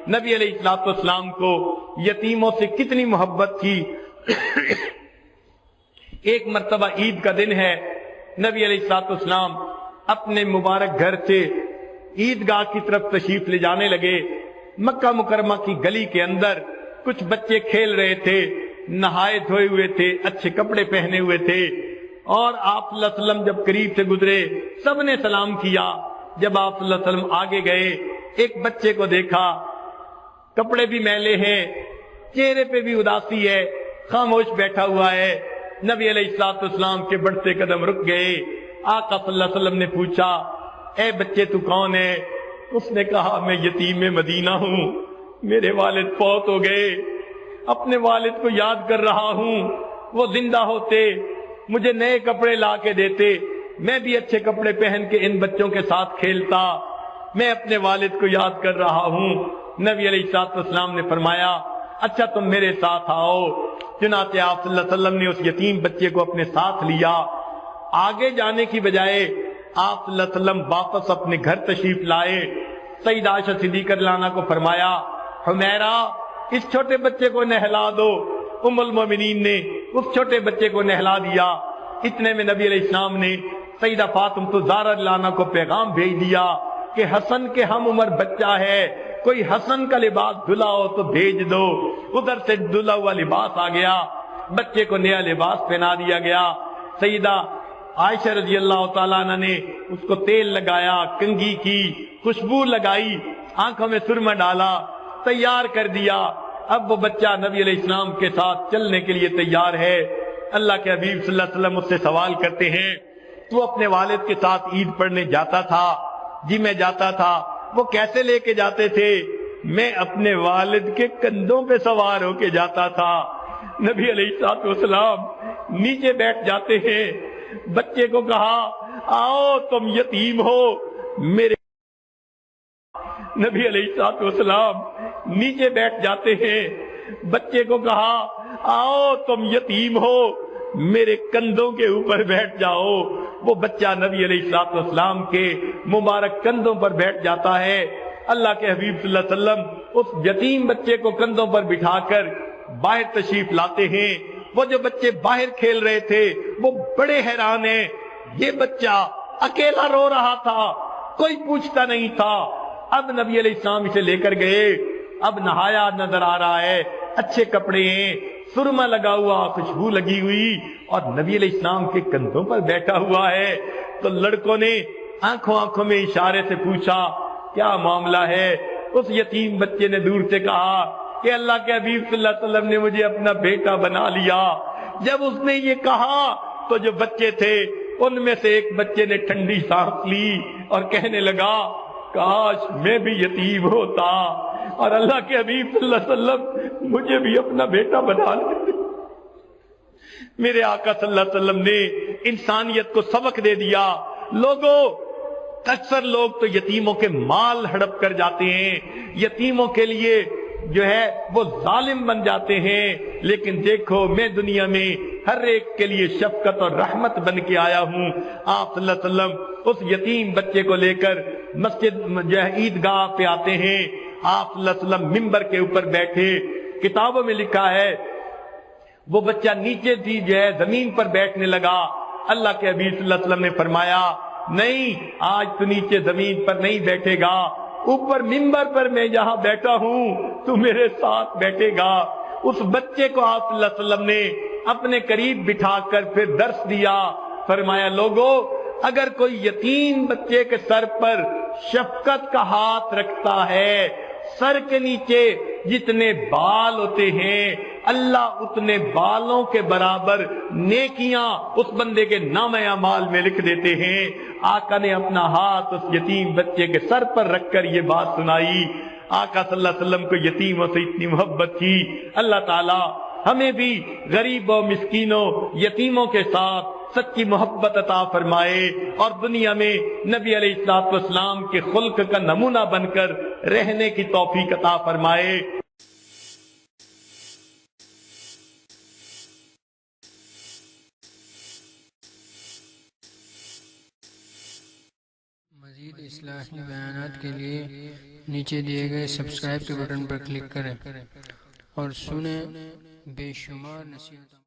نبی علیہ الصلوۃ والسلام کو یتیموں سے کتنی محبت تھی۔ ایک مرتبہ عید کا دن ہے، نبی علیہ الصلوۃ والسلام اپنے مبارک گھر سے عیدگاہ کی طرف تشریف لے جانے لگے۔ مکہ مکرمہ کی گلی کے اندر کچھ بچے کھیل رہے تھے، نہائے دھوئے ہوئے تھے، اچھے کپڑے پہنے ہوئے تھے، اور آپ صلی اللہ علیہ وسلم جب قریب سے گزرے سب نے سلام کیا۔ جب آپ صلی اللہ علیہ وسلم آگے گئے، ایک بچے کو دیکھا، کپڑے بھی میلے ہیں، چہرے پہ بھی اداسی ہے، خاموش بیٹھا ہوا ہے۔ نبی علیہ الصلوۃ والسلام کے بڑھتے قدم رک گئے۔ آقا صلی اللہ علیہ وسلم نے پوچھا، اے بچے تو کون ہے؟ اس نے کہا، میں یتیم مدینہ ہوں، میرے والد فوت ہو گئے، اپنے والد کو یاد کر رہا ہوں، وہ زندہ ہوتے مجھے نئے کپڑے لا کے دیتے، میں بھی اچھے کپڑے پہن کے ان بچوں کے ساتھ کھیلتا، میں اپنے والد کو یاد کر رہا ہوں۔ نبی علیہ الصلوۃ والسلام نے فرمایا، اچھا تم میرے ساتھ آؤ۔ چنانچہ آپ صلی اللہ علیہ وسلم نے اس یتیم بچے کو اپنے ساتھ لیا۔ آگے جانے کی بجائے آپ صلی اللہ علیہ وسلم واپس اپنے گھر تشریف لائے۔ سیدہ عائشہ صدیقہ رضی اللہ عنہا کو فرمایا، حمیرہ اس چھوٹے بچے کو نہلا دو۔ ام المومنین نے اس چھوٹے بچے کو نہلا دیا۔ اتنے میں نبی علیہ السلام نے سیدہ فاطمہ الزہرا رضی اللہ عنہا کو پیغام بھیج دیا کہ حسن کے ہم عمر بچہ ہے، کوئی حسن کا لباس دھلا ہو تو بھیج دو۔ ادھر سے دھلا ہوا لباس آ گیا، بچے کو نیا لباس پہنا دیا گیا۔ سیدہ عائشہ رضی اللہ تعالیٰ عنہ نے اس کو تیل لگایا، کنگھی کی، خوشبو لگائی، آنکھوں میں سرما ڈالا، تیار کر دیا۔ اب وہ بچہ نبی علیہ السلام کے ساتھ چلنے کے لیے تیار ہے۔ اللہ کے حبیب صلی اللہ علیہ وسلم اس سے سوال کرتے ہیں، تو اپنے والد کے ساتھ عید پڑھنے جاتا تھا؟ جی میں جاتا تھا۔ وہ کیسے لے کے جاتے تھے؟ میں اپنے والد کے کندھوں پہ سوار ہو کے جاتا تھا۔ نبی علیہ الصلوۃ والسلام نیچے بیٹھ جاتے ہیں، بچے کو کہا، آؤ تم یتیم ہو میرے۔ نبی علیہ الصلوۃ والسلام نیچے بیٹھ جاتے ہیں، بچے کو کہا، آؤ تم یتیم ہو میرے کندھوں کے اوپر بیٹھ جاؤ۔ وہ بچہ نبی علیہ الصلوۃ والسلام کے مبارک کندھوں پر بیٹھ جاتا ہے۔ اللہ کے حبیب صلی اللہ علیہ وسلم اس یتیم بچے کو کندھوں پر بٹھا کر باہر تشریف لاتے ہیں۔ وہ جو بچے باہر کھیل رہے تھے وہ بڑے حیران ہیں، یہ بچہ اکیلا رو رہا تھا، کوئی پوچھتا نہیں تھا۔ اب نبی علیہ السلام اسے لے کر گئے، اب نہایا نظر آ رہا ہے، اچھے کپڑے ہیں، سرما لگا ہوا، خوشبو لگی ہوئی، اور نبی علیہ السلام کے کندھوں پر بیٹھا ہوا ہے۔ تو لڑکوں نے آنکھوں میں اشارے سے پوچھا، کیا معاملہ ہے؟ اس یتیم بچے نے دور سے کہا کہ اللہ کے حبیب صلی اللہ علیہ وسلم نے مجھے اپنا بیٹا بنا لیا۔ جب اس نے یہ کہا تو جو بچے تھے ان میں سے ایک بچے نے ٹھنڈی سانس لی اور کہنے لگا، کاش میں بھی یتیم ہوتا اور اللہ کے حبیب صلی اللہ علیہ وسلم مجھے بھی اپنا بیٹا بنا لیتے۔ میرے آقا صلی اللہ علیہ وسلم نے انسانیت کو سبق دے دیا۔ لوگوں، اکثر لوگ تو یتیموں کے مال ہڑپ کر جاتے ہیں، یتیموں کے لیے جو ہے وہ ظالم بن جاتے ہیں، لیکن دیکھو میں دنیا میں ہر ایک کے لیے شفقت اور رحمت بن کے آیا ہوں۔ آپ صلی اللہ علیہ وسلم اس یتیم بچے کو لے کر مسجد جو ہے عیدگاہ پہ آتے ہیں۔ آپ صلی اللہ علیہ وسلم ممبر کے اوپر بیٹھے، کتابوں میں لکھا ہے وہ بچہ نیچے تھی جو ہے زمین پر بیٹھنے لگا۔ اللہ کے حبیب صلی اللہ علیہ وسلم نے فرمایا، نہیں آج تو نیچے زمین پر نہیں بیٹھے گا، اوپر ممبر پر میں جہاں بیٹھا ہوں تو میرے ساتھ بیٹھے گا۔ اس بچے کو آپ صلی اللہ علیہ وسلم نے اپنے قریب بٹھا کر پھر درس دیا۔ فرمایا، لوگوں اگر کوئی یتیم بچے کے سر پر شفقت کا ہاتھ رکھتا ہے، سر کے نیچے جتنے بال ہوتے ہیں اللہ اتنے بالوں کے برابر نیکیاں اس بندے کے نام اعمال میں لکھ دیتے ہیں۔ آقا نے اپنا ہاتھ اس یتیم بچے کے سر پر رکھ کر یہ بات سنائی۔ آقا صلی اللہ علیہ وسلم کو یتیموں سے اتنی محبت تھی۔ اللہ تعالی ہمیں بھی غریبوں، مسکینوں، یتیموں کے ساتھ سچی محبت عطا فرمائے اور دنیا میں نبی علیہ الصلوۃ والسلام کے خلق کا نمونہ بن کر رہنے کی توفیق عطا فرمائے۔ مزید اصلاحی بیانات کے لیے نیچے دیے گئے سبسکرائب کے بٹن پر کلک کریں اور سنیں بے شمار نصیحتوں